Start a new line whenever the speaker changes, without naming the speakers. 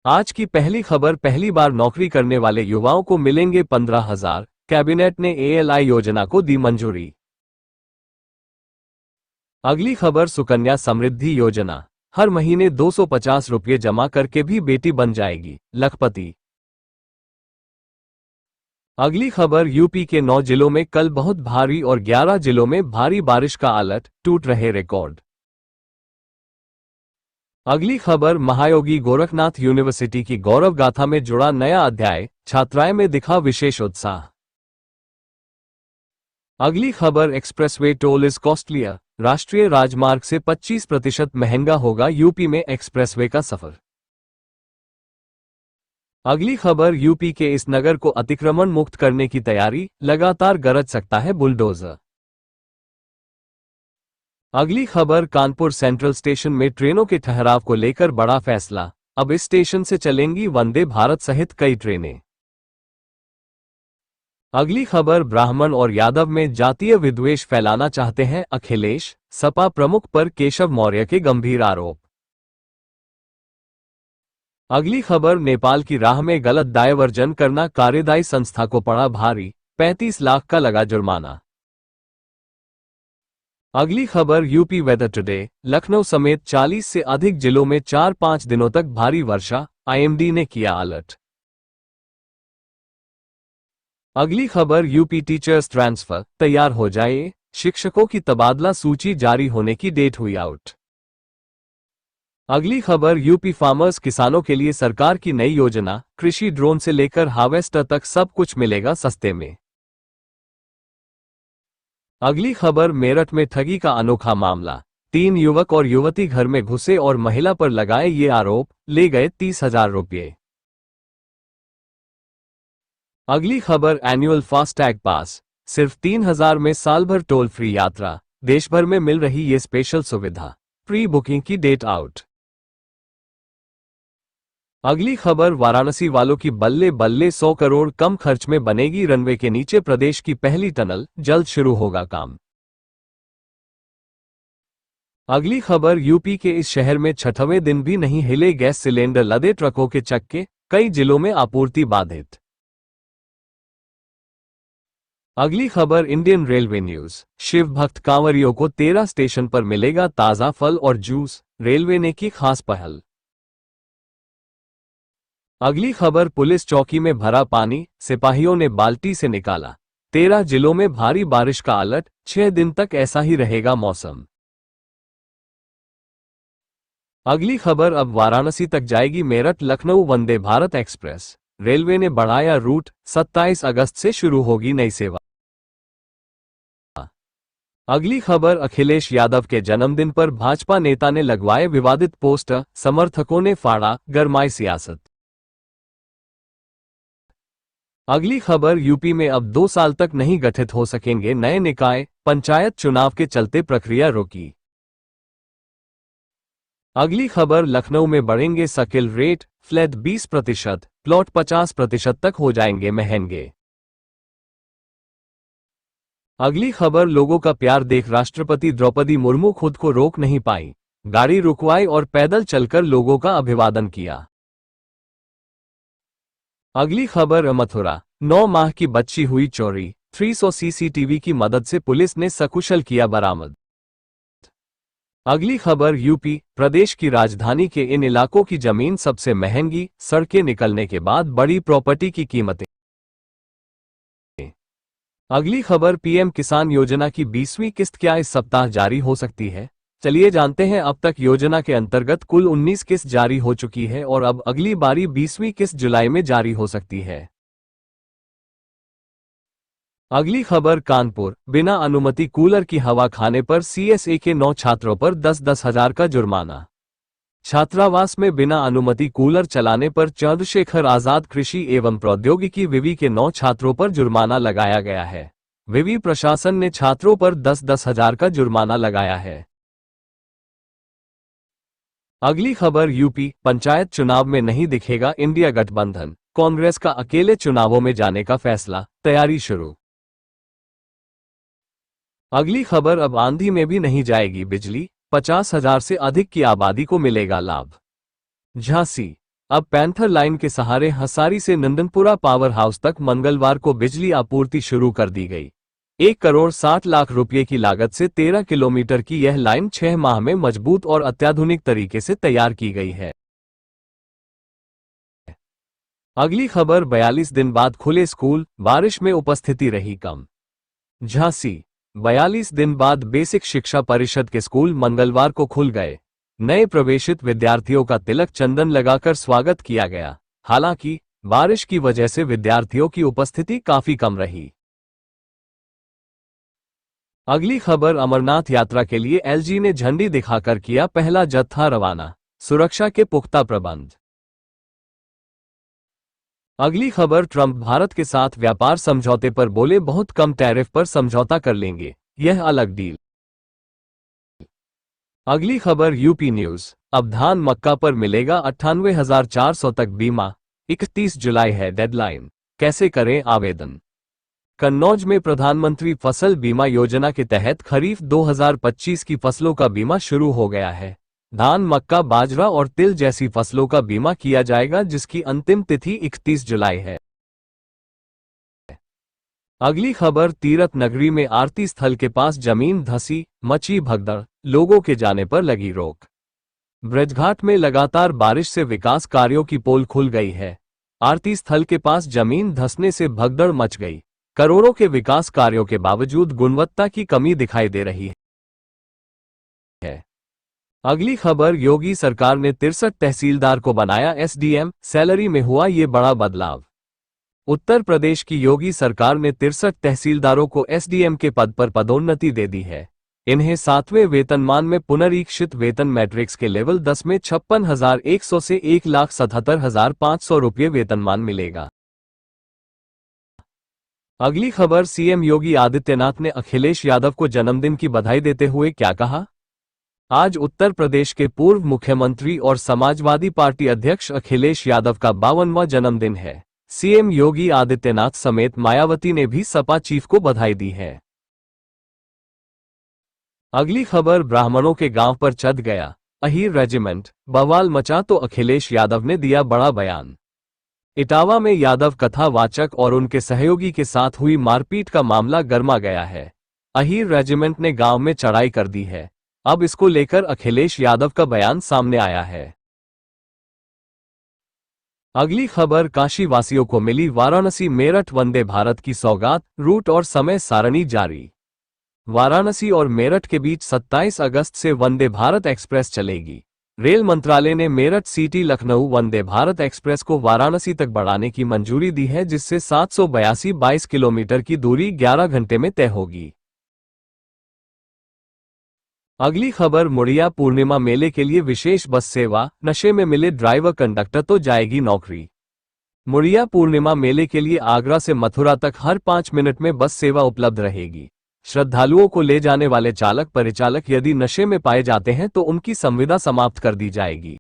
आज की पहली खबर, पहली बार नौकरी करने वाले युवाओं को मिलेंगे 15,000। कैबिनेट ने ALI योजना को दी मंजूरी। अगली खबर, सुकन्या समृद्धि योजना, हर महीने 250 रुपये जमा करके भी बेटी बन जाएगी लखपति। अगली खबर, यूपी के 9 जिलों में कल बहुत भारी और 11 जिलों में भारी बारिश का अलर्ट, टूट रहे रिकॉर्ड। अगली खबर, महायोगी गोरखनाथ यूनिवर्सिटी की गौरव गाथा में जुड़ा नया अध्याय, छात्राएं में दिखा विशेष उत्साह। अगली खबर, एक्सप्रेसवे टोल इज कॉस्टलियर, राष्ट्रीय राजमार्ग से 25% महंगा होगा यूपी में एक्सप्रेसवे का सफर। अगली खबर, यूपी के इस नगर को अतिक्रमण मुक्त करने की तैयारी, लगातार गरज सकता है बुलडोजर। अगली खबर, कानपुर सेंट्रल स्टेशन में ट्रेनों के ठहराव को लेकर बड़ा फैसला, अब इस स्टेशन से चलेंगी वंदे भारत सहित कई ट्रेनें। अगली खबर, ब्राह्मण और यादव में जातीय विद्वेष फैलाना चाहते हैं अखिलेश, सपा प्रमुख पर केशव मौर्य के गंभीर आरोप। अगली खबर, नेपाल की राह में गलत डायवर्जन करना कार्यदायी संस्था को पड़ा भारी, 35 लाख का लगा जुर्माना। अगली खबर, यूपी वेदर टुडे, लखनऊ समेत 40 से अधिक जिलों में 4-5 दिनों तक भारी वर्षा, IMD ने किया अलर्ट। अगली खबर, यूपी टीचर्स ट्रांसफर, तैयार हो जाए, शिक्षकों की तबादला सूची जारी होने की डेट हुई आउट। अगली खबर, यूपी फार्मर्स, किसानों के लिए सरकार की नई योजना, कृषि ड्रोन से लेकर हार्वेस्टर तक सब कुछ मिलेगा सस्ते में। अगली खबर, मेरठ में ठगी का अनोखा मामला, 3 युवक और युवती घर में घुसे और महिला पर लगाए ये आरोप, ले गए 30,000 रुपये। अगली खबर, एनुअल फास्टैग पास, सिर्फ 3,000 में साल भर टोल फ्री यात्रा, देश भर में मिल रही ये स्पेशल सुविधा, प्री बुकिंग की डेट आउट। अगली खबर, वाराणसी वालों की बल्ले बल्ले, 100 करोड़ कम खर्च में बनेगी रनवे के नीचे प्रदेश की पहली टनल, जल्द शुरू होगा काम। अगली खबर, यूपी के इस शहर में छठवें दिन भी नहीं हिले गैस सिलेंडर, लदे ट्रकों के चक्के, कई जिलों में आपूर्ति बाधित। अगली खबर, इंडियन रेलवे न्यूज, शिव भक्त कांवरियों को 13 स्टेशन पर मिलेगा ताजा फल और जूस, रेलवे ने की खास पहल। अगली खबर, पुलिस चौकी में भरा पानी, सिपाहियों ने बाल्टी से निकाला, 13 जिलों में भारी बारिश का अलर्ट, 6 दिन तक ऐसा ही रहेगा मौसम। अगली खबर, अब वाराणसी तक जाएगी मेरठ लखनऊ वंदे भारत एक्सप्रेस, रेलवे ने बढ़ाया रूट, 27 अगस्त से शुरू होगी नई सेवा। अगली खबर, अखिलेश यादव के जन्मदिन पर भाजपा नेता ने लगवाए विवादित पोस्टर, समर्थकों ने फाड़ा, गरमाई सियासत। अगली खबर, यूपी में अब 2 साल तक नहीं गठित हो सकेंगे नए निकाय, पंचायत चुनाव के चलते प्रक्रिया रोकी। अगली खबर, लखनऊ में बढ़ेंगे स्किल रेट, फ्लैट 20%, प्लॉट 50% तक हो जाएंगे महंगे। अगली खबर, लोगों का प्यार देख राष्ट्रपति द्रौपदी मुर्मू खुद को रोक नहीं पाई, गाड़ी रुकवाई और पैदल चलकर लोगों का अभिवादन किया। अगली खबर, मथुरा, 9 माह की बच्ची हुई चोरी, 300 CCTV की मदद से पुलिस ने सकुशल किया बरामद। अगली खबर, यूपी, प्रदेश की राजधानी के इन इलाकों की जमीन सबसे महंगी, सड़कें निकलने के बाद बड़ी प्रॉपर्टी की कीमतें। अगली खबर, PM किसान योजना की 20वीं किस्त क्या इस सप्ताह जारी हो सकती है? चलिए जानते हैं। अब तक योजना के अंतर्गत कुल 19 किस्त जारी हो चुकी है और अब अगली बारी 20वीं किस्त जुलाई में जारी हो सकती है। अगली खबर, कानपुर, बिना अनुमति कूलर की हवा खाने पर CSA के 9 छात्रों पर 10-10 हजार का जुर्माना। छात्रावास में बिना अनुमति कूलर चलाने पर चंद्रशेखर आजाद कृषि एवं प्रौद्योगिकी विवि के 9 छात्रों पर जुर्माना लगाया गया है। विवि प्रशासन ने छात्रों पर 10-10 हजार का जुर्माना लगाया है। अगली खबर, यूपी, पंचायत चुनाव में नहीं दिखेगा इंडिया गठबंधन, कांग्रेस का अकेले चुनावों में जाने का फैसला, तैयारी शुरू। अगली खबर, अब आंधी में भी नहीं जाएगी बिजली, 50,000 से अधिक की आबादी को मिलेगा लाभ। झांसी, अब पैंथर लाइन के सहारे हसारी से नंदनपुरा पावर हाउस तक मंगलवार को बिजली आपूर्ति शुरू कर दी गई। 1 करोड़ 60 लाख रुपए की लागत से 13 किलोमीटर की यह लाइन 6 माह में मजबूत और अत्याधुनिक तरीके से तैयार की गई है। अगली खबर 42 दिन बाद खुले स्कूल, बारिश में उपस्थिति रही कम। झांसी 42 दिन बाद बेसिक शिक्षा परिषद के स्कूल मंगलवार को खुल गए। नए प्रवेशित विद्यार्थियों का तिलक चंदन लगाकर स्वागत किया गया। हालांकि बारिश की वजह से विद्यार्थियों की उपस्थिति काफी कम रही। अगली खबर अमरनाथ यात्रा के लिए एलजी ने झंडी दिखाकर किया पहला जत्था रवाना, सुरक्षा के पुख्ता प्रबंध। अगली खबर ट्रंप भारत के साथ व्यापार समझौते पर बोले बहुत कम टैरिफ पर समझौता कर लेंगे, यह अलग डील। अगली खबर यूपी न्यूज, अब धान मक्का पर मिलेगा 98,400 तक बीमा, 31 जुलाई है डेडलाइन, कैसे करें आवेदन। कन्नौज में प्रधानमंत्री फसल बीमा योजना के तहत खरीफ 2025 की फसलों का बीमा शुरू हो गया है। धान, मक्का, बाजरा और तिल जैसी फसलों का बीमा किया जाएगा, जिसकी अंतिम तिथि 31 जुलाई है। अगली खबर तीरथ नगरी में आरती स्थल के पास जमीन धंसी, मची भगदड़, लोगों के जाने पर लगी रोक। ब्रजघाट में लगातार बारिश से विकास कार्यों की पोल खुल गई है। आरती स्थल के पास जमीन धंसने से भगदड़ मच गई। करोड़ों के विकास कार्यों के बावजूद गुणवत्ता की कमी दिखाई दे रही है। अगली खबर योगी सरकार ने 63 तहसीलदार को बनाया एसडीएम, सैलरी में हुआ ये बड़ा बदलाव। उत्तर प्रदेश की योगी सरकार ने 63 तहसीलदारों को एसडीएम के पद पर पदोन्नति दे दी है। इन्हें 7वें वेतनमान में पुनरीक्षित वेतन मैट्रिक्स के लेवल 10 में 56,100 से 1,77,500 रुपये वेतनमान मिलेगा। अगली खबर सीएम योगी आदित्यनाथ ने अखिलेश यादव को जन्मदिन की बधाई देते हुए क्या कहा। आज उत्तर प्रदेश के पूर्व मुख्यमंत्री और समाजवादी पार्टी अध्यक्ष अखिलेश यादव का 52वां जन्मदिन है। सीएम योगी आदित्यनाथ समेत मायावती ने भी सपा चीफ को बधाई दी है। अगली खबर ब्राह्मणों के गांव पर चढ़ गया अहीर रेजिमेंट, बवाल मचा तो अखिलेश यादव ने दिया बड़ा बयान। इटावा में यादव कथावाचक और उनके सहयोगी के साथ हुई मारपीट का मामला गर्मा गया है। अहीर रेजिमेंट ने गांव में चढ़ाई कर दी है। अब इसको लेकर अखिलेश यादव का बयान सामने आया है। अगली खबर काशी वासियों को मिली वाराणसी मेरठ वंदे भारत की सौगात, रूट और समय सारणी जारी। वाराणसी और मेरठ के बीच 27 अगस्त से वंदे भारत एक्सप्रेस चलेगी। रेल मंत्रालय ने मेरठ सिटी लखनऊ वंदे भारत एक्सप्रेस को वाराणसी तक बढ़ाने की मंजूरी दी है, जिससे 782 किलोमीटर की दूरी 11 घंटे में तय होगी। अगली खबर मुड़िया पूर्णिमा मेले के लिए विशेष बस सेवा, नशे में मिले ड्राइवर कंडक्टर तो जाएगी नौकरी। मुड़िया पूर्णिमा मेले के लिए आगरा से मथुरा तक हर 5 मिनट में बस सेवा उपलब्ध रहेगी। श्रद्धालुओं को ले जाने वाले चालक परिचालक यदि नशे में पाए जाते हैं तो उनकी संविदा समाप्त कर दी जाएगी।